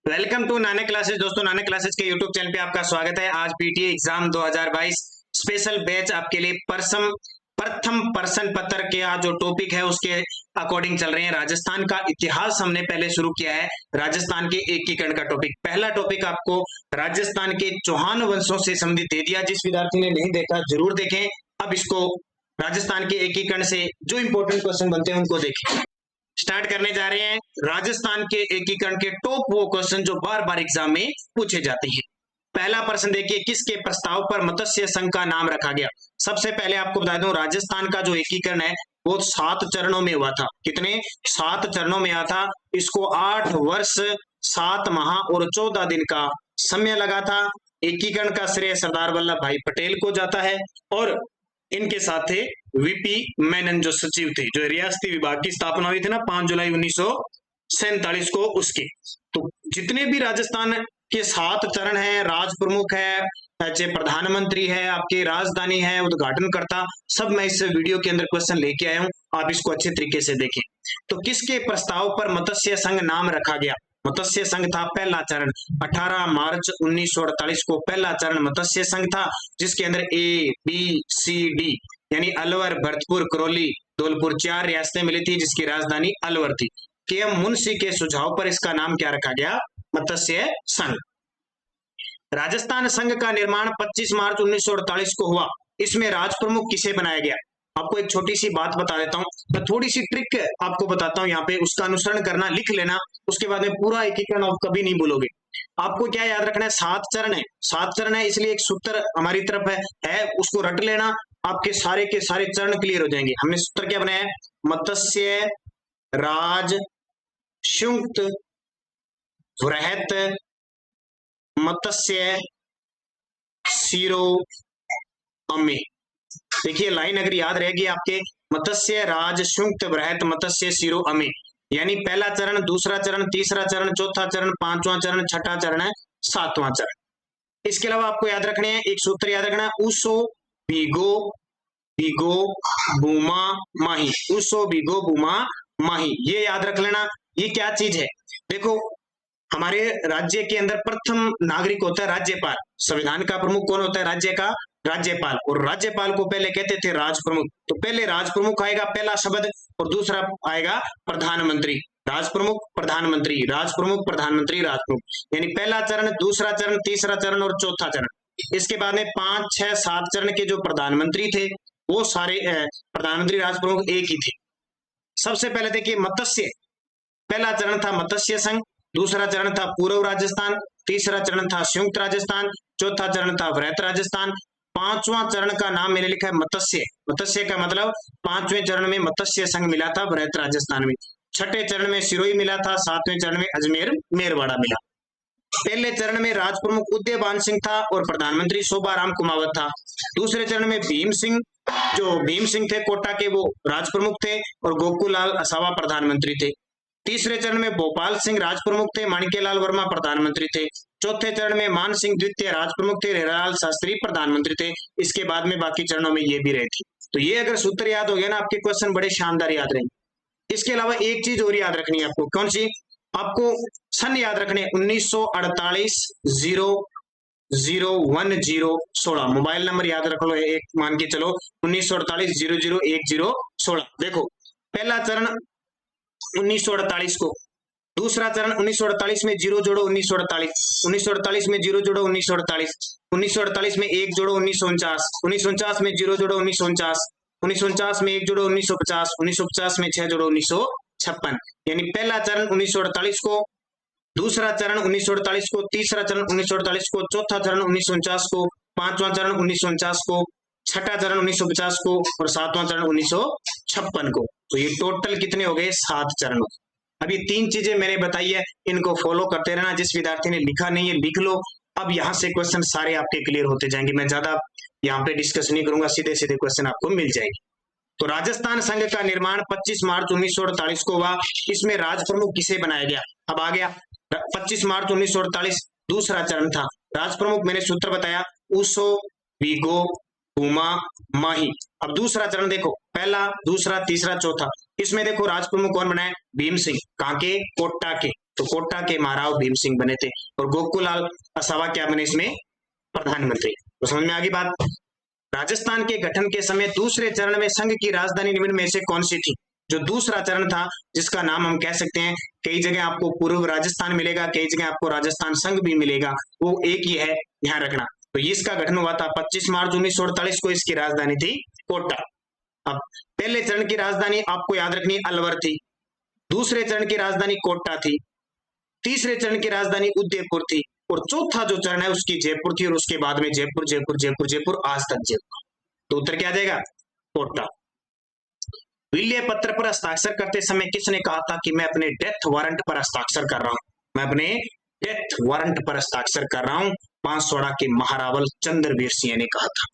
Welcome to Nanak classes. दोस्तों, Nanak classes के YouTube channel पे आपका स्वागत है। आज पीटीए एग्जाम 2022 स्पेशल बैच आपके लिए प्रथम प्रश्न पत्र के आज जो टॉपिक है उसके अकॉर्डिंग चल रहे हैं। राजस्थान का इतिहास हमने पहले शुरू किया है। राजस्थान के एकीकरण का टॉपिक, पहला टॉपिक आपको राजस्थान के चौहान वंशों से संबंधित दे दिया। जिस विद्यार्थी ने नहीं देखा जरूर देखें। अब इसको राजस्थान के एकीकरण से जो इंपॉर्टेंट क्वेश्चन बनते हैं उनको देखें। स्टार्ट करने जा रहे हैं राजस्थान के एकीकरण के टॉप वो क्वेश्चन जो बार बार एग्जाम में पूछे जाते हैं। पहला प्रश्न देखिए, किसके प्रस्ताव पर मत्स्य संघ का नाम रखा गया? सबसे पहले आपको बता दूं, राजस्थान का जो एकीकरण है वो 7 चरणों में हुआ था। कितने? 7 चरणों में हुआ था। इसको 8 वर्ष 7 माह और 14 दिन का समय लगा था। एकीकरण का श्रेय सरदार वल्लभ भाई पटेल को जाता है और इनके साथ थे वीपी मेनन जो सचिव थे। जो रियासती विभाग की स्थापना हुई थी ना 5 जुलाई 1947 को, उसके तो जितने भी राजस्थान के 7 चरण हैं, राज प्रमुख है, प्रधानमंत्री है, आपकी राजधानी है, उद्घाटन करता, सब मैं इस वीडियो के अंदर क्वेश्चन लेके आया हूं। आप इसको अच्छे तरीके से देखें। तो किसके प्रस्ताव पर मत्स्य संघ नाम रखा गया? मत्स्य संघ था पहला चरण। 18 मार्च 1948 को पहला चरण मत्स्य संघ था, जिसके अंदर ए बी सी डी यानी अलवर, भरतपुर, करौली, धौलपुर 4 रियासतें मिली थी, जिसकी राजधानी अलवर थी। के एम मुंशी के सुझाव पर इसका नाम क्या रखा गया? मत्स्य संघ। राजस्थान संघ का निर्माण 25 मार्च 1948 को हुआ। इसमें राज प्रमुख किसे बनाया गया? आपको एक छोटी सी बात बता देता हूं, मैं थोड़ी सी ट्रिक आपको बताता हूं यहाँ पे, उसका अनुसरण करना, लिख लेना, उसके बाद में पूरा एकीकरण आप कभी नहीं भूलोगे। आपको क्या याद रखना है? 7 चरण है। 7 चरण है, इसलिए एक सूत्र हमारी तरफ है, उसको रट लेना, आपके सारे के सारे चरण क्लियर हो जाएंगे। हमने सूत्र क्या बनाया है? मत्स्य राज संयुक्त वृहत मत्स्य सिरो अमे। देखिए लाइन अगर याद रहेगी आपके, मत्स्य राज संयुक्त वृहत मत्स्य सिरो अमे, यानी पहला चरण, दूसरा चरण, तीसरा चरण, चौथा चरण, पांचवा चरण, छठा चरण है, 7वां चरण। इसके अलावा आपको याद रखने हैं, एक सूत्र याद रखना है, ऊसो बीगो बीगो बूमा माही। ऊसो बीगो बूमा माही, ये याद रख लेना। ये क्या चीज है? देखो, हमारे राज्य के अंदर प्रथम नागरिक होता है राज्यपाल। संविधान का प्रमुख कौन होता है? राज्य का राज्यपाल। और राज्यपाल को पहले कहते थे राज प्रमुख। तो पहले राज प्रमुख आएगा, पहला शब्द, और दूसरा आएगा प्रधानमंत्री। राज प्रमुख, प्रधानमंत्री, राज प्रमुख, प्रधानमंत्री, राज प्रमुख, यानी पहला चरण, दूसरा चरण, तीसरा चरण और चौथा चरण। इसके बाद में 5, 6, 7 चरण के जो प्रधानमंत्री थे वो सारे प्रधानमंत्री, राज प्रमुख एक ही थे। सबसे पहले देखिए, मत्स्य, पहला चरण था मत्स्य संघ, दूसरा चरण था पूर्व राजस्थान, तीसरा चरण था संयुक्त राजस्थान, चौथा चरण था वृहत राजस्थान, 5वां चरण का नाम मैंने लिखा है मत्स्य। मत्स्य का मतलब 5वें चरण में मत्स्य संघ मिला था वृहत राजस्थान में, 6ठे चरण में सिरोही मिला था, 7वें चरण में अजमेर मेरवाड़ा मिला। पहले चरण में राज प्रमुख उदयभान सिंह था और प्रधानमंत्री शोभाराम कुमावत था। दूसरे चरण में भीम सिंह, जो भीम सिंह थे कोटा के, वो राज प्रमुख थे और गोकुलाल असावा प्रधानमंत्री थे। तीसरे चरण में भोपाल सिंह राज प्रमुख थे, माणिक्यलाल वर्मा प्रधानमंत्री थे। चौथे चरण में मान सिंह द्वितीय राज प्रमुख थे, हिरालाल शास्त्री प्रधानमंत्री थे। इसके बाद में बाकी चरणों में ये भी रहे थे। तो ये अगर सूत्र याद हो गया ना, आपके क्वेश्चन बड़े शानदार याद रहेंगे। इसके अलावा एक चीज और याद रखनी है आपको। कौन सी? आपको सन याद रखने, 1948 001016 मोबाइल नंबर याद रख लो, एक मान के चलो 1948 001016। देखो, पहला चरण 1948 को, दूसरा चरण 1948 में 0 जोड़ो 1948, 1948 में 0 जोड़ो 1948, 1948 में 1 जोड़ो 1949, 1949 में 0 जोड़ो 1949, 1949 में 1 जोड़ो 1950, 1950 में 6 जोड़ो 1956। यानी पहला चरण 1948 को, दूसरा चरण 1948 को, तीसरा चरण 1948 को, चौथा चरण 1949 को, 5वां चरण 1949 को, छठा चरण 1950 को और 7वां चरण 1956 को। तो ये टोटल कितने हो गए? 7 चरण। अब ये 3 चीजें मैंने बताई है, इनको फॉलो करते रहना। जिस विद्यार्थी ने लिखा नहीं है लिख लो। अब यहाँ से क्वेश्चन सारे आपके क्लियर होते जाएंगे। मैं ज्यादा यहाँ पे डिस्कस नहीं करूंगा, सीधे सीधे क्वेश्चन आपको मिल जाएंगे। तो राजस्थान संघ का निर्माण 25 मार्च 1948 को हुआ। इसमें राज प्रमुख किसे बनाया गया? अब आ गया 25 मार्च 1948, दूसरा चरण था। राज प्रमुख मैंने सूत्र बताया, ऊसो बीगो बूमा माही। अब दूसरा चरण देखो, पहला, दूसरा, तीसरा, चौथा। इसमें देखो राज प्रमुख कौन बनाए? भीम सिंह। कहां के? कोटा के। तो कोटा के महाराव भीम सिंह बने थे और गोकुलाल असावा क्या बने इसमें प्रधानमंत्री। तो समझ में आ गई बात। राजस्थान के गठन के समय दूसरे चरण में संघ की राजधानी निम्न में से कौन सी थी। जो दूसरा चरण था जिसका नाम हम कह सकते हैं, कई जगह आपको पूर्व राजस्थान मिलेगा, कई जगह आपको राजस्थान संघ भी मिलेगा, वो एक ही है, ध्यान रखना। तो इसका गठन हुआ था 25 मार्च 1948 को, इसकी राजधानी थी कोटा। अब पहले चरण की राजधानी आपको याद रखनी अलवर थी, दूसरे चरण की राजधानी कोटा थी, तीसरे चरण की राजधानी उदयपुर थी और चौथा जो चरण है उसकी जयपुर थी और उसके बाद में जयपुर जयपुर जयपुर जयपुर आज तक जयपुर। तो उत्तर क्या आ जाएगा, कोटा। विल्य पत्र पर हस्ताक्षर करते समय किसने कहा था कि मैं अपने डेथ वारंट पर हस्ताक्षर कर रहा हूं, मैं अपने डेथ वारंट पर हस्ताक्षर कर रहा हूं, बांसवाड़ा के महारावल चंद्रवीर सिंह ने कहा था।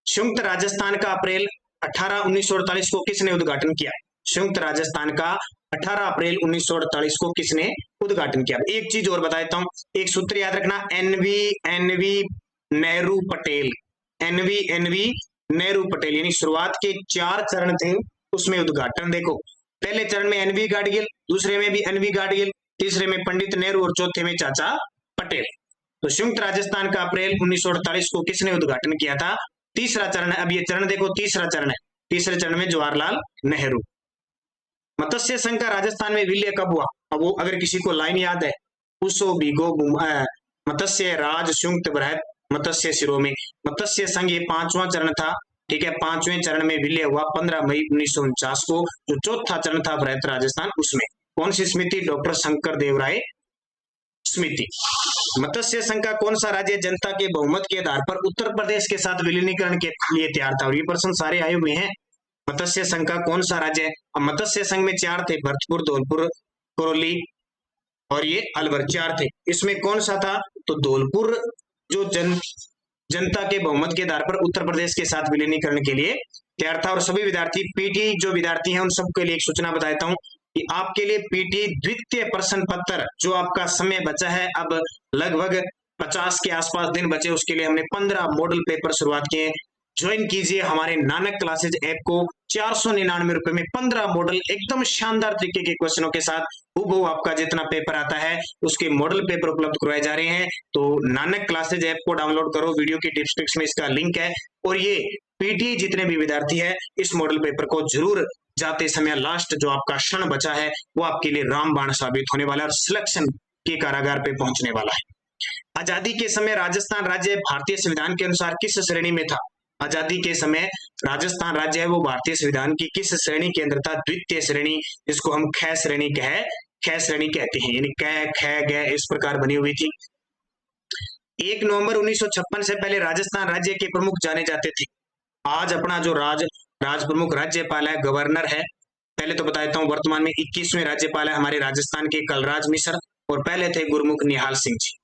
संयुक्त राजस्थान का अप्रैल 18 1948 को किसने उद्घाटन किया। संयुक्त राजस्थान का 18 अप्रैल 1948 को किसने उद्घाटन किया। एक चीज और बता देता हूं, एक सूत्र याद रखना, एनवी नेहरू पटेल, एनवी नेहरू पटेल, यानी शुरुआत के 4 चरण थे उसमें उद्घाटन देखो, पहले चरण में एनवी गाडगिल, दूसरे में भी एनवी गाडगिल, तीसरे में पंडित नेहरू और चौथे में चाचा पटेल। तो संयुक्त राजस्थान का अप्रैल 1948 को किसने उद्घाटन किया था। तीसरा चरण है, अब ये चरण देखो, तीसरा चरण है, तीसरे चरण में जवाहरलाल नेहरू। मत्स्य संघ का राजस्थान में विलय कब हुआ। अब वो अगर किसी को लाइन याद है, उसो भीगो मत्स्य राज संयुक्त बृहत मत्स्य शिरोमणि, मत्स्य संघ ये 5वां चरण था, ठीक है। 5वें चरण में विलय हुआ 15 मई 1949 को। जो चौथा चरण था बृहत राजस्थान, उसमें कौन सी समिति, डॉक्टर शंकर देवराय समिति। मत्स्य संघ का कौन सा राज्य जनता के बहुमत के आधार पर उत्तर प्रदेश के साथ विलीनीकरण के लिए तैयार था। और ये प्रश्न सारे आए हुए हैं। मत्स्य संघ का कौन सा राज्य है। अब मत्स्य संघ में 4 थे, भरतपुर, धौलपुर, करौली और ये अलवर, 4 थे। इसमें कौन सा था, तो धौलपुर जो जनता के बहुमत के आधार पर उत्तर प्रदेश के साथ विलीनीकरण के लिए तैयार था। और सभी विद्यार्थी पीटी जो विद्यार्थी हैं उन सबके लिए एक सूचना बता देता हूं कि आपके लिए पीटी द्वितीय प्रश्न पत्र जो आपका समय बचा है, अब लगभग 50 के आसपास दिन बचे, उसके लिए हमने 15 मॉडल पेपर शुरुआत किए। ज्वाइन कीजिए हमारे नानक क्लासेज ऐप को, 499 रुपए में 15 मॉडल एकदम शानदार तरीके के क्वेश्चनों के साथ हूबहू आपका जितना पेपर आता है उसके मॉडल पेपर उपलब्ध करवाए जा रहे हैं। तो नानक क्लासेज ऐप को डाउनलोड करो, वीडियो की डिस्क्रिप्शन में इसका लिंक है। और ये पीटी जितने भी विद्यार्थी है इस मॉडल पेपर को जरूर जाते समय लास्ट जो आपका क्षण बचा है वो आपके लिए रामबाण साबित होने वाला है और सिलेक्शन के कारागार पे पहुंचने वाला है। आजादी के समय राजस्थान राज्य भारतीय संविधान के अनुसार किस श्रेणी में था। आजादी के समय राजस्थान राज्य है वो भारतीय संविधान की किस श्रेणी के अंदर था, द्वितीय श्रेणी, जिसको हम ख श्रेणी कहते हैं, यानी क ख ग इस प्रकार बनी हुई थी। 1 नवंबर 1956 से पहले राजस्थान राज्य के प्रमुख जाने जाते थे। आज अपना जो राज प्रमुख राज्यपाल है, गवर्नर है। पहले तो बता देता हूं, वर्तमान में 21वें राज्यपाल है हमारे राजस्थान के कलराज मिश्र और पहले थे गुरमुख निहाल सिंह जी।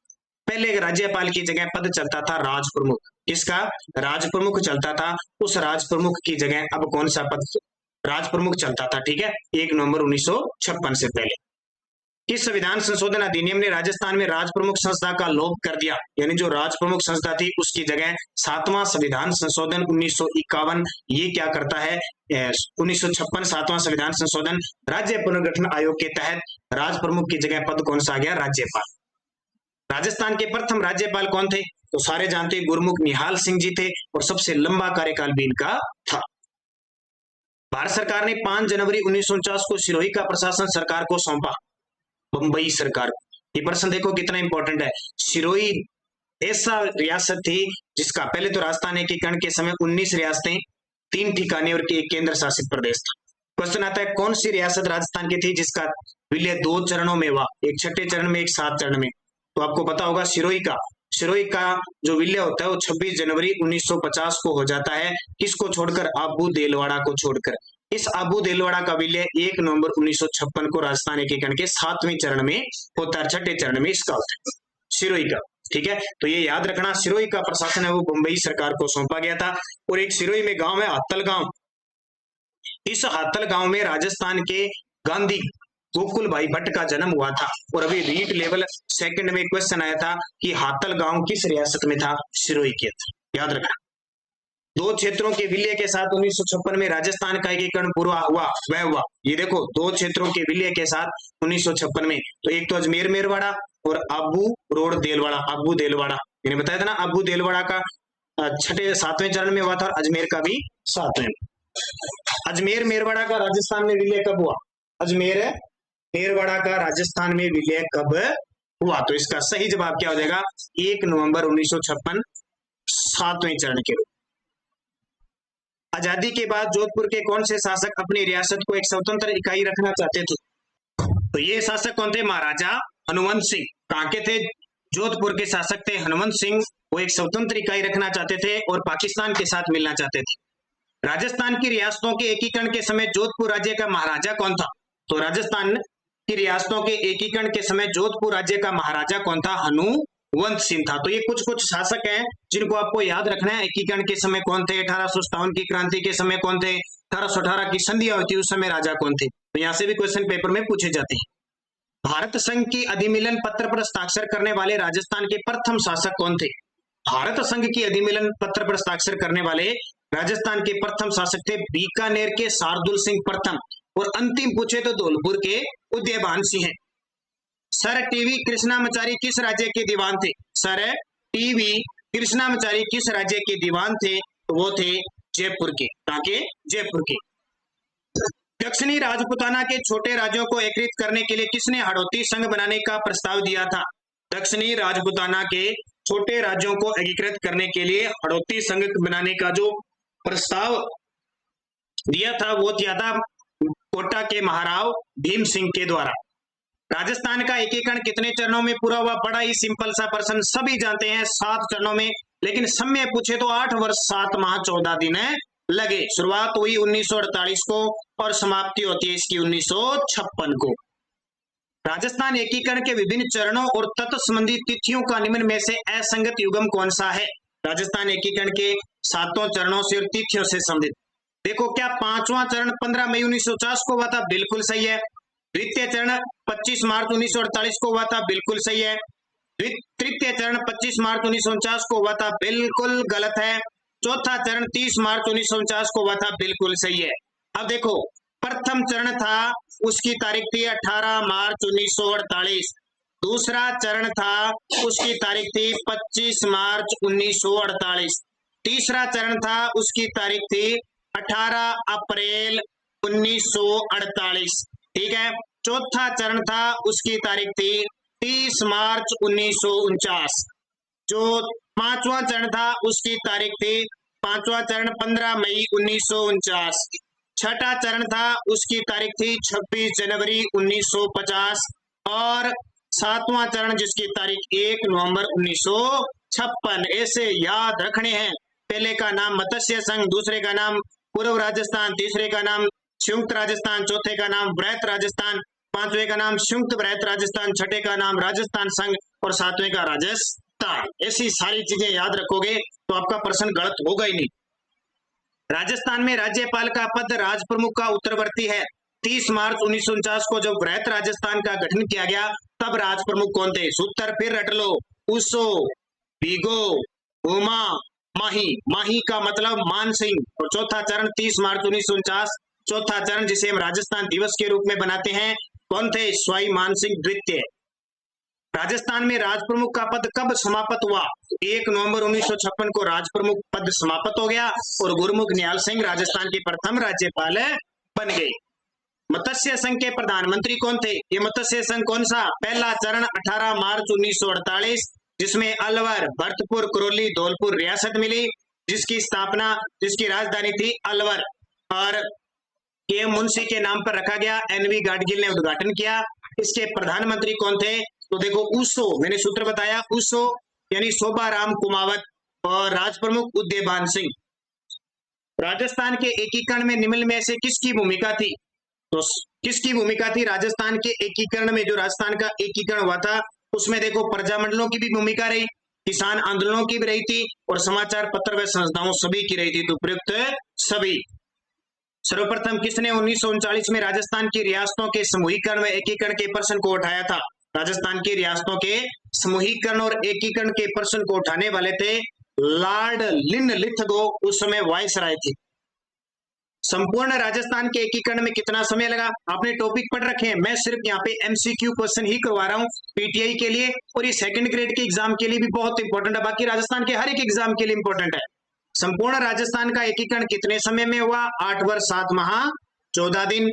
पहले राज्यपाल की जगह पद चलता था राज प्रमुख, किसका, राज प्रमुख चलता था। उस राज प्रमुख की जगह अब कौन सा पद राज प्रमुख चलता था, ठीक है, 1 नवंबर 1956 से पहले। किस संविधान संशोधन अधिनियम ने राजस्थान में राज प्रमुख संस्था का लोप कर दिया, यानी जो राज प्रमुख संस्था थी उसकी जगह 7वां संविधान संशोधन 1951 ये क्या करता है, 1956 7वां संविधान संशोधन राज्य पुनर्गठन आयोग के तहत राज प्रमुख की जगह पद कौन सा आ गया, राज्यपाल। राजस्थान के प्रथम राज्यपाल कौन थे, तो सारे जानते गुरमुख निहाल सिंह जी थे और सबसे लंबा कार्यकाल भी इनका था। भारत सरकार ने 5 जनवरी 1949 को सिरोही का प्रशासन सरकार को सौंपा, बंबई सरकार। ये प्रश्न देखो कितना इंपॉर्टेंट है। सिरोही ऐसा रियासत थी जिसका पहले तो राजस्थान एकीकरण के समय 19 रियासतें, 3 ठिकाने और एक केंद्र शासित प्रदेश था। क्वेश्चन आता है कौन सी रियासत राजस्थान की थी जिसका विलय 2 चरणों में हुआ, एक 6ठे चरण में, एक 7 चरण में। तो आपको पता होगा सिरोही का जो विलय होता है वो 26 जनवरी 1950 को हो जाता है। किसको छोड़कर, आबू देलवाड़ा को छोड़कर। इस आबू देलवाड़ा का विलय 1 नवंबर 1956 को राजस्थान एकीकरण के 7वें चरण में होता है, 6ठे चरण में इसका होता है सिरोही का, ठीक है। तो ये याद रखना, सिरोही का प्रशासन है वो बंबई सरकार को सौंपा गया था। और एक सिरोही में गांव है हातल गांव, इस हातल गांव में राजस्थान के गांधी गोकुल भाई भट्ट का जन्म हुआ था। और अभी रीट लेवल 2nd में क्वेश्चन आया था कि हातल गांव किस रियासत में था, सिरोही के, याद रखना। दो क्षेत्रों के विलय के साथ 1956 में राजस्थान का एकीकरण पूरा हुआ, वह हुआ। ये देखो, दो क्षेत्रों के विलय के साथ 1956 में, तो एक तो अजमेर मेरवाड़ा और अब्बू रोड देलवाड़ा, अब्बू देलवाड़ा, मैंने बताया था ना, अब्बू देलवाड़ा का छठे 7वें चरण में हुआ था, और अजमेर का भी 7वें। अजमेर मेरवाड़ा का राजस्थान में विलय कब हुआ? अजमेर मेरवाड़ा का राजस्थान में विलय कब हुआ? तो इसका सही जवाब क्या हो जाएगा? 1 नवंबर 1956, 7वें चरण के रूप। आजादी के बाद जोधपुर के कौन से शासक अपनी रियासत को एक स्वतंत्र इकाई रखना चाहते थे? तो ये शासक कौन थे? महाराजा हनुमंत सिंह। कहाँ के थे? जोधपुर के शासक थे हनुमंत सिंह। वो एक स्वतंत्र इकाई रखना चाहते थे और पाकिस्तान के साथ मिलना चाहते थे। राजस्थान की रियासतों के एकीकरण के समय जोधपुर राज्य का महाराजा कौन था? तो राजस्थान की रियासतों के एकीकरण के समय जोधपुर राज्य का महाराजा कौन था? हनुमंत सिंह था। तो ये कुछ कुछ शासक हैं जिनको आपको याद रखना है। एकीकरण के समय कौन थे? 1857 की क्रांति के समय कौन थे? 1818 की संधि हुई थी, उस समय राजा कौन थे? तो यहाँ से भी क्वेश्चन पेपर में पूछे जाते हैं। भारत संघ की अधिमिलन पत्र पर हस्ताक्षर करने वाले राजस्थान के प्रथम शासक कौन थे? भारत संघ की अधिमिलन पत्र पर हस्ताक्षर करने वाले राजस्थान के प्रथम शासक थे बीकानेर के शार्दुल सिंह प्रथम, और अंतिम पूछे तो धौलपुर के उदयभान सिंह हैं। सर टीवी कृष्णामाचारी किस राज्य के दीवान थे? सर टीवी कृष्णामाचारी किस राज्य के दीवान थे? तो वो थे जयपुर के। ताकि जयपुर के। दक्षिणी राजपुताना के छोटे राज्यों को एकीकृत करने के लिए किसने हड़ौती संघ बनाने का प्रस्ताव दिया था? दक्षिणी राजपुताना के छोटे राज्यों को एकीकृत करने के लिए हड़ौती संघ बनाने का जो प्रस्ताव दिया था वो दिया था कोटा के महाराव भीम सिंह के द्वारा। राजस्थान का एकीकरण कितने चरणों में पूरा हुआ? बड़ा ही सिंपल सा प्रश्न, सभी जानते हैं, 7 चरणों में, लेकिन समय पूछे तो 8 वर्ष 7 माह 14 दिन लगे। शुरुआत हुई 1948 को और समाप्ति होती है इसकी 1956 को। राजस्थान एकीकरण के विभिन्न चरणों और तत्संबंधी तिथियों का निम्न में से असंगत युग्म कौन सा है? राजस्थान एकीकरण के 7 चरणों से और तिथियों से संबंधित देखो, क्या 5वां चरण 15 मई 1949 को हुआ था? बिल्कुल सही है। द्वितीय चरण 25 मार्च 1948 को हुआ था? बिल्कुल सही है। तृतीय चरण 25 मार्च 1949 को हुआ था? बिल्कुल गलत है। चौथा चरण 30 मार्च 1949 को हुआ था? बिल्कुल सही है। अब देखो, प्रथम चरण था, उसकी तारीख थी 18 मार्च 1948। दूसरा चरण था, उसकी तारीख थी 25 मार्च 1948। तीसरा चरण था, उसकी तारीख थी 18 अप्रैल 1948। ठीक है। चौथा चरण था, उसकी तारीख थी 30 मार्च 1949। जो 5वां चरण था, उसकी तारीख थी 5वां चरण 15 मई 1949। छठा चरण था, उसकी तारीख थी 26 जनवरी 1950 और 7वां चरण जिसकी तारीख 1 नवंबर 1956। ऐसे याद रखने हैं। पहले का नाम मत्स्य संघ, दूसरे का नाम पूर्व राजस्थान, तीसरे का नाम संयुक्त राजस्थान, चौथे का नाम वृहत राजस्थान, 5वें का नाम संयुक्त वृहत राजस्थान, छठे का नाम राजस्थान संघ और 7वें का राजस्थान। ऐसी सारी चीजें याद रखोगे तो आपका प्रश्न गलत होगा ही नहीं। राजस्थान में राज्यपाल का पद राज प्रमुख का उत्तरवर्ती है। 30 मार्च 1949 को जब वृहत राजस्थान का गठन किया गया तब राज प्रमुख कौन थे? सूत्र फिर रट लो, उसो, भीगो, उमा, माही। माही का मतलब मान सिंह। और चौथा चरण 30 मार्च 1949, चौथा चरण जिसे हम राजस्थान दिवस के रूप में बनाते हैं, कौन थे? स्वाई मान सिंह द्वितीय। राजस्थान में राज प्रमुख का पद कब समाप्त हुआ? 1 नवंबर 1956 को राज प्रमुख पद समाप्त हो गया और गुरमुख निहाल सिंह राजस्थान के प्रथम राज्यपाल बन गए। मत्स्य संघ के प्रधानमंत्री कौन थे? ये मत्स्य संघ कौन सा? पहला चरण 18 मार्च 1948 जिसमें अलवर, भरतपुर, करौली, धौलपुर रियासत मिली, जिसकी स्थापना, जिसकी राजधानी थी अलवर और के मुंशी के नाम पर रखा गया। एनवी गाडगिल ने उद्घाटन किया। इसके प्रधानमंत्री कौन थे? तो देखो, उसो, मैंने सूत्र बताया, उसो यानी शोभाराम कुमावत और राज प्रमुख उदयभान सिंह। राजस्थान के एकीकरण में निम्न में से किसकी भूमिका थी? तो किसकी भूमिका थी राजस्थान के एकीकरण में? जो राजस्थान का एकीकरण हुआ था उसमें देखो, प्रजामंडलों की भी भूमिका रही, किसान आंदोलनों की भी रही थी और समाचार पत्र व संस्थाओं सभी की रही थी। तो प्रयुक्त सभी। सर्वप्रथम किसने 1939 में राजस्थान की रियासतों के समूहीकरण व एकीकरण के प्रश्न को उठाया था? राजस्थान की रियासतों के समूहीकरण और एकीकरण के प्रश्न को उठाने वाले थे लॉर्ड लिनलिथगो उस समय वायसराय थे। संपूर्ण राजस्थान के एकीकरण में कितना समय लगा? आपने टॉपिक पढ़ रखे हैं, मैं सिर्फ यहाँ पे एमसीक्यू क्वेश्चन ही करवा रहा हूँ पीटीआई के लिए, और ये सेकंड ग्रेड के एग्जाम के लिए भी बहुत इंपॉर्टेंट है, बाकी राजस्थान के हर एक एग्जाम के लिए इंपॉर्टेंट है। संपूर्ण राजस्थान का एकीकरण कितने समय में हुआ? 8 वर्ष 7 माह 14 दिन।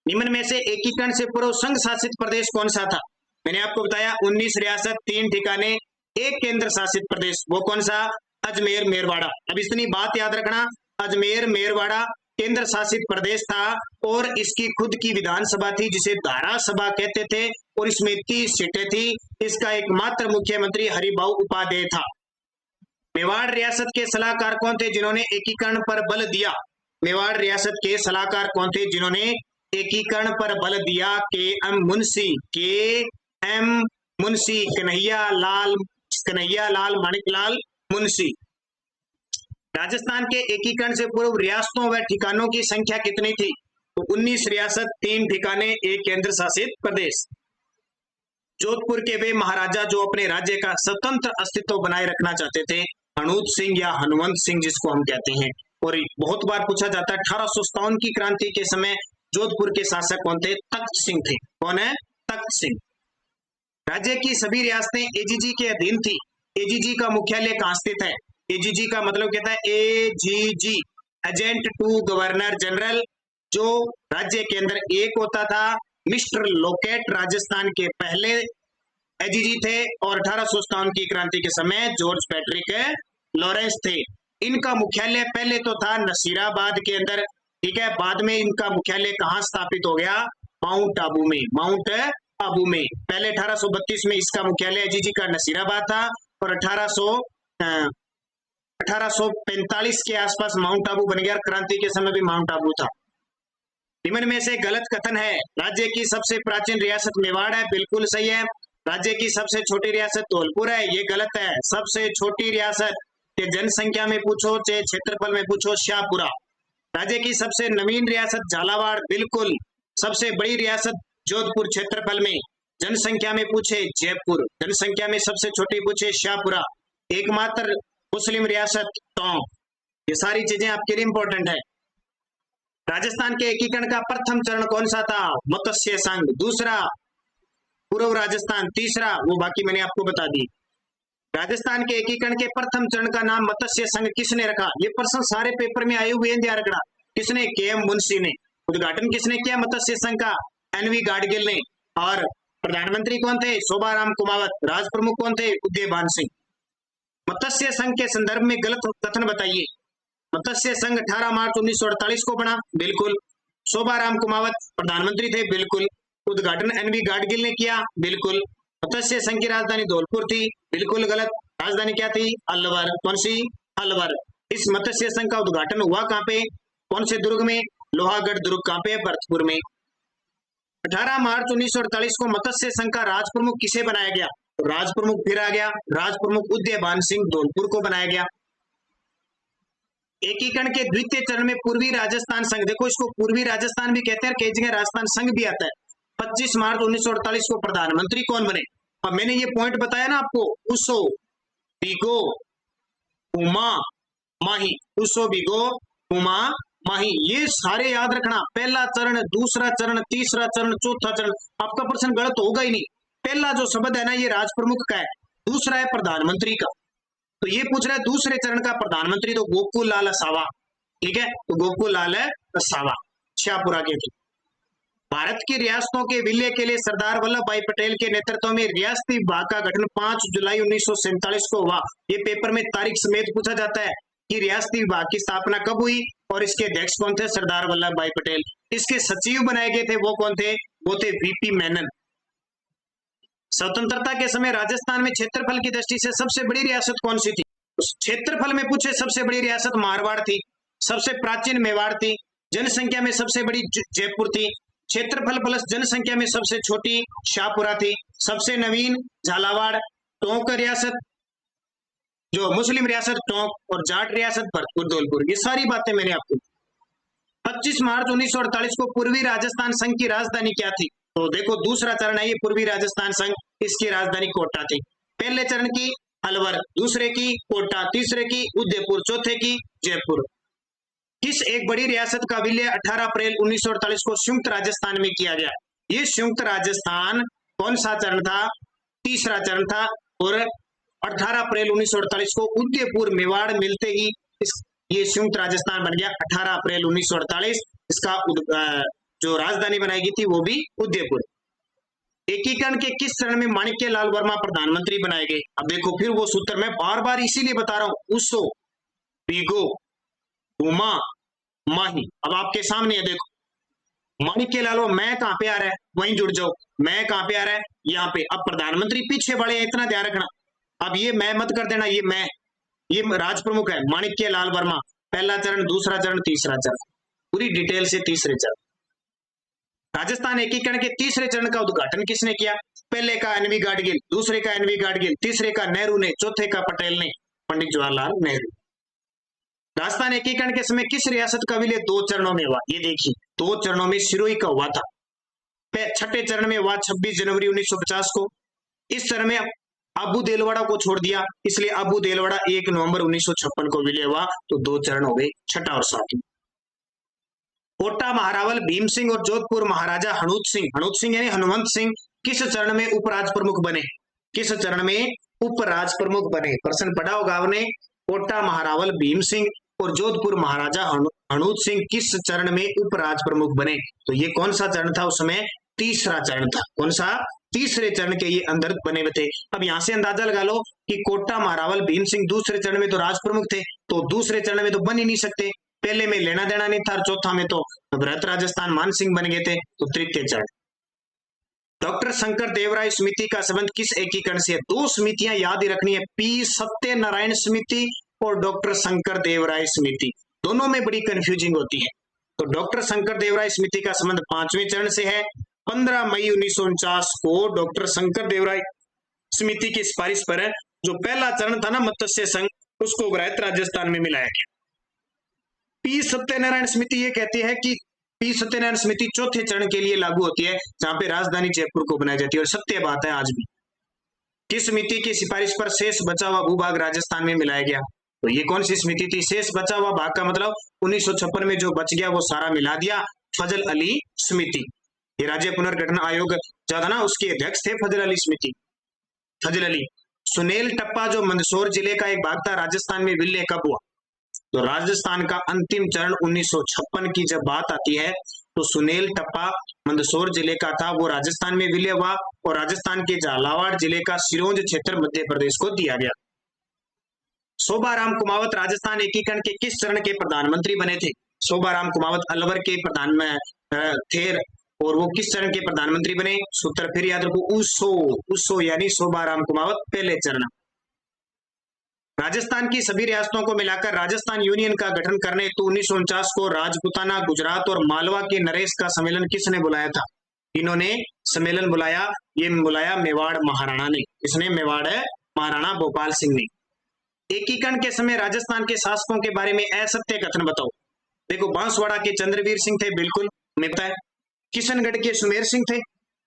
निम्न में से एकीकरण से पूर्व संघ शासित प्रदेश कौन सा था? मैंने आपको बताया 19 रियासत, 3 ठिकाने, 1 केंद्र शासित प्रदेश। वो कौन सा? अजमेर मेरवाड़ा। अब इतनी बात याद रखना, अजमेर मेरवाड़ा केंद्र शासित प्रदेश था और इसकी खुद की विधानसभा थी जिसे धारा सभा कहते थे, और इसमें 30 सीटें थी। इसका एकमात्र मुख्यमंत्री हरिभाऊ उपाध्याय था। मेवाड़ रियासत के सलाहकार कौन थे जिन्होंने एकीकरण पर बल दिया? मेवाड़ रियासत के सलाहकार कौन थे जिन्होंने एकीकरण पर बल दिया? के एम मुंशी, के एम मुंशी, कन्हैया लाल माणिकलाल मुंशी। राजस्थान के एकीकरण से पूर्व रियासतों व ठिकानों की संख्या कितनी थी? तो 19 रियासत, 3 ठिकाने, 1 केंद्र शासित प्रदेश। जोधपुर के वे महाराजा जो अपने राज्य का स्वतंत्र अस्तित्व बनाए रखना चाहते थे, हनूत सिंह या हनुमंत सिंह जिसको हम कहते हैं, और बहुत बार पूछा जाता है 1857 की क्रांति के समय जोधपुर के शासक कौन थे? तख्त सिंह थे। कौन है? तख्त सिंह। राज्य की सभी रियासतें एजीजी के अधीन थी। एजीजी का मुख्यालय कहां स्थित है? एजीजी का मतलब कहता है AGG, agent to governor general, जो राज्य के अंदर एक होता था। मिस्टर लोकेट राजस्थान के पहले एजीजी थे और 1857 की क्रांति के समय जॉर्ज पैट्रिक लॉरेंस थे। इनका मुख्यालय पहले तो था नसीराबाद के अंदर, ठीक है, बाद में इनका मुख्यालय कहां स्थापित हो गया? माउंट आबू में। माउंट आबू में पहले 1832 में इसका मुख्यालय एजीजी का नसीराबाद था, और 1845 के आसपास माउंट आबू बन गया। क्रांति के समय भी माउंट आबू था। निम्न में से गलत कथन है। राज्य की सबसे प्राचीन रियासत मेवाड़ है, बिल्कुल सही है। राज्य की सबसे छोटी रियासत धौलपुर है, ये गलत है। सबसे छोटी रियासत, चाहे जनसंख्या में पूछो चाहे क्षेत्रफल में पूछो, शाहपुरा। राज्य की सबसे नवीन रियासत झालावाड़, बिल्कुल। सबसे बड़ी रियासत जोधपुर, क्षेत्रफल में। जनसंख्या में पूछे जयपुर, जनसंख्या में सबसे छोटी पूछे शाहपुरा। एकमात्र मुस्लिम रियासत टोंक। ये सारी चीजें आपके लिए इंपॉर्टेंट है। राजस्थान के एकीकरण का प्रथम चरण कौन सा था? मत्स्य संघ। दूसरा पूर्व राजस्थान। तीसरा वो बाकी मैंने आपको बता दी। राजस्थान के एकीकरण के प्रथम चरण का नाम मत्स्य संघ किसने रखा? ये प्रश्न सारे पेपर में आए हुए हैं, ध्यान रखना। किसने? के एम मुंशी ने। उद्घाटन किसने किया मत्स्य संघ का? एनवी गाडगिल ने। और प्रधानमंत्री कौन थे? शोभाराम कुमावत। राज प्रमुख कौन थे? उदयभान सिंह। मत्स्य संघ के संदर्भ में गलत कथन बताइए। मत्स्य संघ 18 मार्च 1948 को बना, बिल्कुल। शोभाराम कुमावत प्रधानमंत्री थे, बिल्कुल। उद्घाटन एनवी गाडगिल ने किया, बिल्कुल। मत्स्य संघ की राजधानी धौलपुर थी, बिल्कुल गलत। राजधानी क्या थी? अलवर। कौन सी? अलवर। इस मत्स्य संघ का उद्घाटन हुआ कहां पे? कौन से दुर्ग में? लोहागढ़ दुर्ग। कहां पे? भरतपुर में। 18 मार्च 1948 को मत्स्य संघ का राज प्रमुख किसे बनाया गया? राज प्रमुख फिर आ गया, राज प्रमुख उदयभान सिंह धौलपुर को बनाया गया। एकीकरण के द्वितीय चरण में पूर्वी राजस्थान संघ, देखो इसको पूर्वी राजस्थान भी कहते हैं, कई जगह राजस्थान संघ भी आता है। 25 मार्च 1948 को प्रधानमंत्री कौन बने? और मैंने ये पॉइंट बताया ना आपको, उसो बिगो उमा माही। उसो बिगो उमा माही, ये सारे याद रखना। पहला चरण, दूसरा चरण, तीसरा चरण, चौथा चरण। आपका प्रश्न गलत होगा ही नहीं। पहला जो शब्द है ना, ये राज प्रमुख का है। दूसरा है प्रधानमंत्री का। तो ये पूछ रहा है दूसरे चरण का प्रधानमंत्री, तो गोकुल लाल असावा, ठीक है। तो गोकुल लाल असावा शाहपुरा के थे। भारत की रियासतों के विलय के लिए सरदार वल्लभ भाई पटेल के नेतृत्व में रियासती विभाग का गठन 5 जुलाई 1947 को हुआ। ये पेपर में तारीख समेत पूछा जाता है कि रियासती विभाग की स्थापना कब हुई और इसके अध्यक्ष कौन थे? सरदार वल्लभ भाई पटेल। इसके सचिव बनाए गए थे, वो कौन थे? वो थे वीपी मेनन। स्वतंत्रता के समय राजस्थान में क्षेत्रफल की दृष्टि से सबसे बड़ी रियासत कौन सी थी? उस क्षेत्रफल में पूछे सबसे बड़ी रियासत मारवाड़ थी, सबसे प्राचीन मेवाड़ थी, जनसंख्या में सबसे बड़ी जयपुर थी, क्षेत्रफल प्लस जनसंख्या में सबसे छोटी शाहपुरा थी, सबसे नवीन झालावाड़, टोंक रियासत जो मुस्लिम रियासत टोंक, और जाट रियासत भरतपुर धौलपुर। ये सारी बातें मैंने आपको। 25 मार्च 1948 को पूर्वी राजस्थान संघ की राजधानी क्या थी? तो देखो दूसरा चरण है ये पूर्वी राजस्थान संघ, इसकी राजधानी कोटा थी। पहले चरण की अलवर, दूसरे की कोटा, तीसरे की उदयपुर, चौथे की जयपुर। किस एक बड़ी रियासत का विलय 18 अप्रैल 1948 को संयुक्त राजस्थान में किया गया? ये संयुक्त राजस्थान कौन सा चरण था? तीसरा चरण था। और 18 अप्रैल 1948 को उदयपुर मेवाड़ मिलते ही ये संयुक्त राजस्थान बन गया। 18 अप्रैल 1948 इसका जो राजधानी बनाई गई थी वो भी उदयपुर। एकीकरण के किस चरण में माणिक्य लाल वर्मा प्रधानमंत्री बनाए गए? अब देखो फिर वो सूत्र मैं बार बार इसीलिए बता रहा हूं, उसो, पीगो, उमा, माही। अब आपके सामने है, देखो माणिक्य लाल, मैं कहां पे आ रहा है, वहीं जुड़ जाओ। मैं कहां पे आ रहा है, यहाँ पे। अब प्रधानमंत्री पीछे बड़े हैं, इतना ध्यान रखना। अब ये मैं मत कर देना, ये राज प्रमुख है माणिक्य लाल वर्मा। पहला चरण, दूसरा चरण, तीसरा चरण, पूरी डिटेल से तीसरे चरण। राजस्थान एकीकरण के तीसरे चरण का उद्घाटन किसने किया? पहले का एनवी गाडगिल, दूसरे का एनवी गाडगिल, तीसरे का नेहरू ने, चौथे का पटेल ने, पंडित जवाहरलाल नेहरू। राजस्थान एकीकरण के समय किस रियासत का विलय 2 चरणों में हुआ? ये देखिए 2 चरणों में सिरोही का हुआ था। छठे चरण में हुआ 26 जनवरी 1950 को। इस चरण में अबू देलवाड़ा को छोड़ दिया, इसलिए अबू देलवाड़ा 1 नवंबर 1956 को विलय हुआ। तो 2 चरण हो गए, छठा और सातवां। कोटा महारावल भीम सिंह और जोधपुर महाराजा हनूत सिंह यानी हनुमंत सिंह किस चरण में उपराज प्रमुख बने? किस चरण में उपराज प्रमुख बने? प्रश्न पढ़ा होगा आपने। कोटा महारावल भीम सिंह और जोधपुर महाराजा हनूत सिंह किस चरण में उपराज प्रमुख बने? तो ये कौन सा चरण था? उसमें तीसरा चरण था। कौन सा? तीसरे चरण के ये अंदर बने हुए थे। अब यहां से अंदाजा लगा लो कि कोटा महारावल भीम सिंह दूसरे चरण में तो राज प्रमुख थे, तो दूसरे चरण में तो बन ही नहीं सकते। पहले में लेना देना नहीं था, और चौथा में तो बृहत राजस्थान मान सिंह बन गए थे, तो तृतीय चरण। डॉक्टर शंकर देवराय समिति का संबंध किस एकीकरण से है? 2 समितियां याद ही रखनी है, पी सत्यनारायण समिति और डॉक्टर शंकर देवराय समिति। दोनों में बड़ी कंफ्यूजिंग होती है। तो डॉक्टर शंकर देवराय समिति का संबंध 5वें चरण से है। 15 मई 1949 को डॉक्टर शंकर देवराय समिति की सिफारिश पर जो पहला चरण था ना मत्स्य संघ, उसको बृहत राजस्थान में मिलाया गया। पी सत्यनारायण समिति ये कहती है कि पी सत्यनारायण समिति चौथे चरण के लिए लागू होती है, जहां पे राजधानी जयपुर को बनाई जाती है। और सत्य बात है आज भी। किस समिति की सिफारिश पर शेष बचा हुआ भूभाग राजस्थान में मिलाया गया? तो ये कौन सी समिति थी? शेष बचा हुआ भाग का मतलब 1956 में जो बच गया वो सारा मिला दिया। फजल अली समिति, ये राज्य पुनर्गठन आयोग जो था ना, उसके अध्यक्ष थे फजल अली समिति। फजल अली। सुनेल टप्पा जो मंदसौर जिले का एक भाग था, राजस्थान में विलय कब हुआ? तो राजस्थान का अंतिम चरण 1956 की जब बात आती है तो सुनेल टप्पा मंदसौर जिले का था, वो राजस्थान में विलय हुआ और राजस्थान के झालावाड़ जिले का सिरोंज क्षेत्र मध्य प्रदेश को दिया गया। शोभाराम कुमावत राजस्थान एकीकरण के किस चरण के प्रधानमंत्री बने थे? शोभाराम कुमावत अलवर के प्रधान थे और वो किस चरण के प्रधानमंत्री बने? सूत्र फिर याद रखो, उसो यानी शोभाराम कुमावत पहले चरण। राजस्थान की सभी रियासतों को मिलाकर राजस्थान यूनियन का गठन करने हेतु 1949 को राजपूताना, गुजरात और मालवा के नरेश का सम्मेलन किसने बुलाया था? इन्होंने सम्मेलन बुलाया, ये बुलाया मेवाड़ महाराणा ने। इसने मेवाड़ महाराणा भोपाल सिंह ने। एकीकरण के समय राजस्थान के शासकों के बारे में असत्य कथन बताओ। देखो बांसवाड़ा के चंद्रवीर सिंह थे, बिल्कुल मिलता है। किशनगढ़ के सुमेर सिंह थे,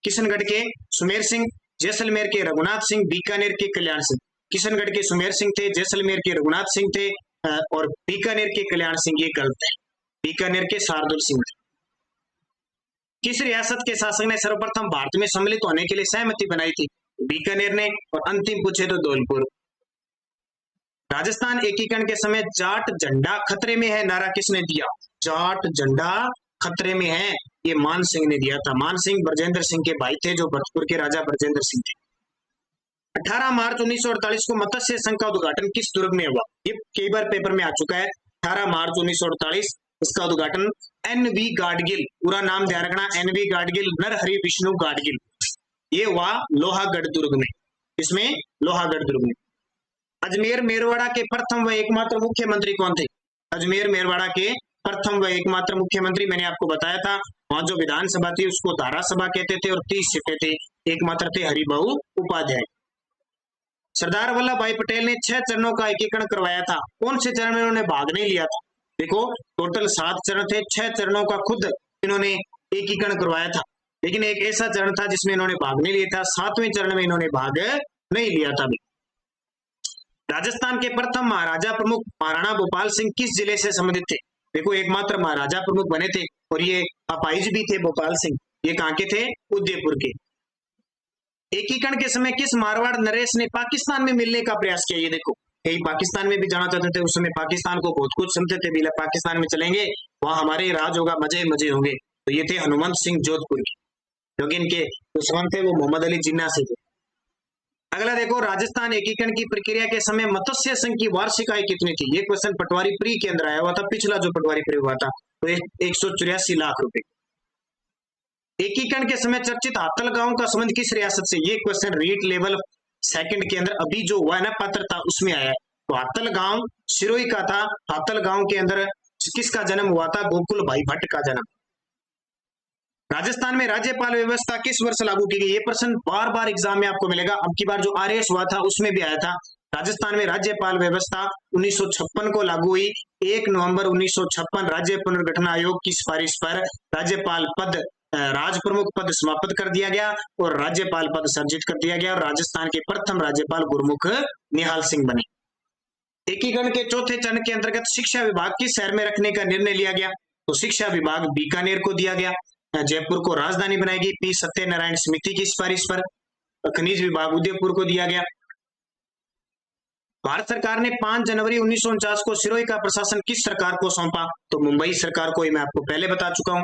किशनगढ़ के सुमेर सिंह। जैसलमेर के रघुनाथ सिंह, बीकानेर के कल्याण सिंह। किशनगढ़ के सुमेर सिंह थे, जैसलमेर के रघुनाथ सिंह थे और बीकानेर के कल्याण सिंह ये गलत है, बीकानेर के शार्दुल सिंह थे। किस रियासत के शासक ने सर्वप्रथम भारत में सम्मिलित होने के लिए सहमति बनाई थी? बीकानेर ने। और अंतिम पूछे तो धौलपुर। राजस्थान एकीकरण के समय जाट झंडा खतरे में है नारा किसने दिया? जाट झंडा खतरे में है, ये मान सिंह ने दिया था। मान सिंह ब्रजेंद्र सिंह के भाई थे, जो भरतपुर के राजा ब्रजेंद्र सिंह थे। 18 मार्च 1948 को मत्स्य संघ का उद्घाटन किस दुर्ग में हुआ? ये कई बार पेपर में आ चुका है। 18 मार्च 1948 इसका उद्घाटन एनवी गाडगिल, पूरा नाम ध्यान रखना, एनवी गाडगिल, नरहरि विष्णु गाडगिल, ये हुआ लोहागढ़ दुर्ग में। इसमें लोहागढ़ दुर्ग में। अजमेर मेरवाड़ा के प्रथम व एकमात्र मुख्यमंत्री कौन थे? अजमेर मेरवाड़ा के प्रथम व एकमात्र मुख्यमंत्री मैंने आपको बताया था, वहां जो विधानसभा थी उसको धारा सभा कहते थे और 30 सीटें थे, एकमात्र थे हरिभाऊ उपाध्याय। सरदार वल्लभ भाई पटेल ने 6 चरणों का एकीकरण करवाया था, कौन से चरण में उन्होंने भाग नहीं लिया था? देखो टोटल 7 चरण थे, 6 चरणों का खुद इन्होंने एकीकरण करवाया था, लेकिन एक ऐसा चरण था जिसमें इन्होंने भाग नहीं लिया था, 7वें चरण में इन्होंने भाग नहीं लिया था। राजस्थान के प्रथम महाराजा प्रमुख महाराणा भोपाल सिंह किस जिले से संबंधित थे? देखो एकमात्र महाराजा प्रमुख बने थे और ये अपाहिज भी थे भोपाल सिंह। ये कहाँ के थे? उदयपुर के। एकीकरण के समय किस मारवाड़ नरेश ने पाकिस्तान में मिलने का प्रयास किया? ये देखो, कई पाकिस्तान में भी जाना चाहते थे, उस समय पाकिस्तान को बहुत कुछ समझते थे, बिला पाकिस्तान में चलेंगे, वहां हमारे राज होगा, मजे मजे होंगे। तो ये थे हनुमंत सिंह जोधपुर के, क्योंकि इनके दुश्मन थे वो मोहम्मद अली जिन्ना से थे। अगला देखो, राजस्थान एकीकरण की प्रक्रिया के समय मत्स्य संघ की वार्षिक आय कितनी थी? ये क्वेश्चन पटवारी प्री के अंदर आया हुआ था, पिछला जो पटवारी प्री हुआ था, तो 184 लाख रुपए। एकीकरण के समय चर्चित हातल गांव का संबंध किस रियासत से? ये क्वेश्चन रीट लेवल सेकंड के अंदर अभी जो हुआ है ना पात्रता, उसमें आया है। तो हातल गांव सिरोही का था। हातल गांव के अंदर किसका जन्म हुआ था? गोकुल भाई भट्ट का जन्म। राजस्थान में राज्यपाल व्यवस्था किस वर्ष लागू की गई? ये प्रश्न बार बार एग्जाम में आपको मिलेगा। अब की बार जो आरएस हुआ था उसमें भी आया था। राजस्थान में राज्यपाल व्यवस्था 1956 को लागू हुई। 1 नवंबर 1956 राज्य पुनर्गठन आयोग की सिफारिश पर राज्यपाल पद राज प्रमुख पद समाप्त कर दिया गया और राज्यपाल पद सर्जित कर दिया गया और राजस्थान के प्रथम राज्यपाल गुरमुख निहाल सिंह बने। एकीकरण के चौथे चरण के अंतर्गत शिक्षा विभाग किस शहर में रखने का निर्णय लिया गया? तो शिक्षा विभाग बीकानेर को दिया गया। जयपुर को राजधानी बनाएगी पी सत्यनारायण समिति की सिफारिश पर। खनिज विभाग उदयपुर को दिया गया। भारत सरकार ने 5 जनवरी 1949 को सिरोही का प्रशासन किस सरकार को सौंपा? तो मुंबई सरकार को। मैं आपको पहले बता चुका हूं।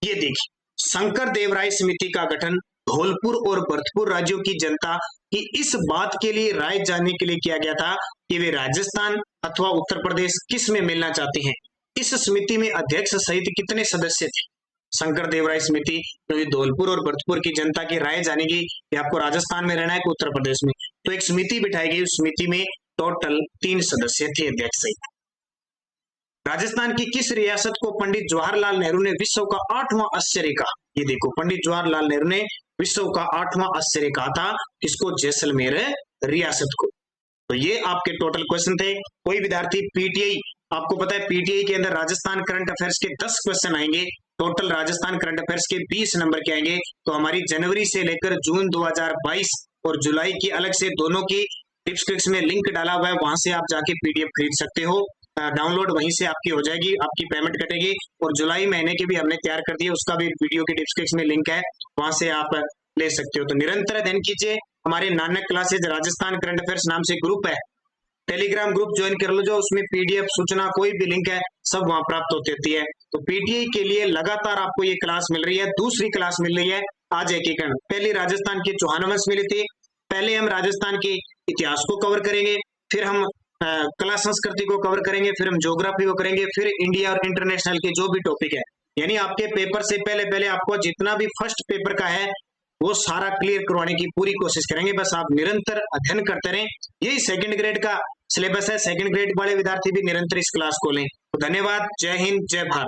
ये देखिए, शंकर देवराय समिति का गठन धौलपुर और भरतपुर राज्यों की जनता की इस बात के लिए राय जानने के लिए किया गया था कि वे राजस्थान अथवा उत्तर प्रदेश किस में मिलना चाहते हैं। इस समिति में अध्यक्ष सहित कितने सदस्य थे? शंकर देवराय समिति जो धौलपुर और भरतपुर की जनता की राय जानेगी कि आपको राजस्थान में रहना है कि उत्तर प्रदेश में, तो एक समिति बिठाई गई। उस समिति में टोटल 3 सदस्य थे अध्यक्ष सहित। राजस्थान की किस रियासत को पंडित जवाहरलाल नेहरू ने विश्व का 8वां आश्चर्य कहा? ये देखो, पंडित जवाहरलाल नेहरू ने विश्व का 8वां आश्चर्य कहा था किसको? जैसलमेर रियासत को। तो ये आपके टोटल क्वेश्चन थे। कोई विद्यार्थी पीटीआई, आपको पता है पीटीआई के अंदर राजस्थान करंट अफेयर्स के 10 क्वेश्चन आएंगे। टोटल राजस्थान करंट अफेयर्स के 20 नंबर के आएंगे। तो हमारी जनवरी से लेकर जून 2022 और जुलाई की अलग से दोनों की डिस्क्रिप्शन में लिंक डाला हुआ है, वहां से आप जाके पीडीएफ खरीद सकते हो। डाउनलोड वहीं से आपकी हो जाएगी, आपकी पेमेंट कटेगी। और जुलाई महीने की भी हमने तैयार कर दी है, उसका भी वीडियो के डिस्क्रिप्शन में लिंक है, वहां से आप ले सकते हो। तो निरंतर अध्ययन कीजिए। हमारे Nanak classes Rajasthan current affairs नाम से ग्रुप है, टेलीग्राम ग्रुप ज्वाइन कर लो, जो उसमें पीडीएफ सूचना कोई भी लिंक है सब वहां प्राप्त होती है। तो पीटीआई के लिए लगातार आपको ये क्लास मिल रही है। दूसरी क्लास मिल रही है आज एकीकरण। पहली राजस्थान की चौहान वंश मिली थी। पहले हम राजस्थान के इतिहास को कवर करेंगे, फिर हम कला संस्कृति को कवर करेंगे, फिर हम ज्योग्राफी को करेंगे, फिर इंडिया और इंटरनेशनल के जो भी टॉपिक है, यानी आपके पेपर से पहले आपको जितना भी फर्स्ट पेपर का है वो सारा क्लियर करवाने की पूरी कोशिश करेंगे। बस आप निरंतर अध्ययन करते रहें। यही सेकंड ग्रेड का सिलेबस है। सेकंड ग्रेड वाले विद्यार्थी भी निरंतर इस क्लास को लें। तो धन्यवाद। जय हिंद, जय भारत।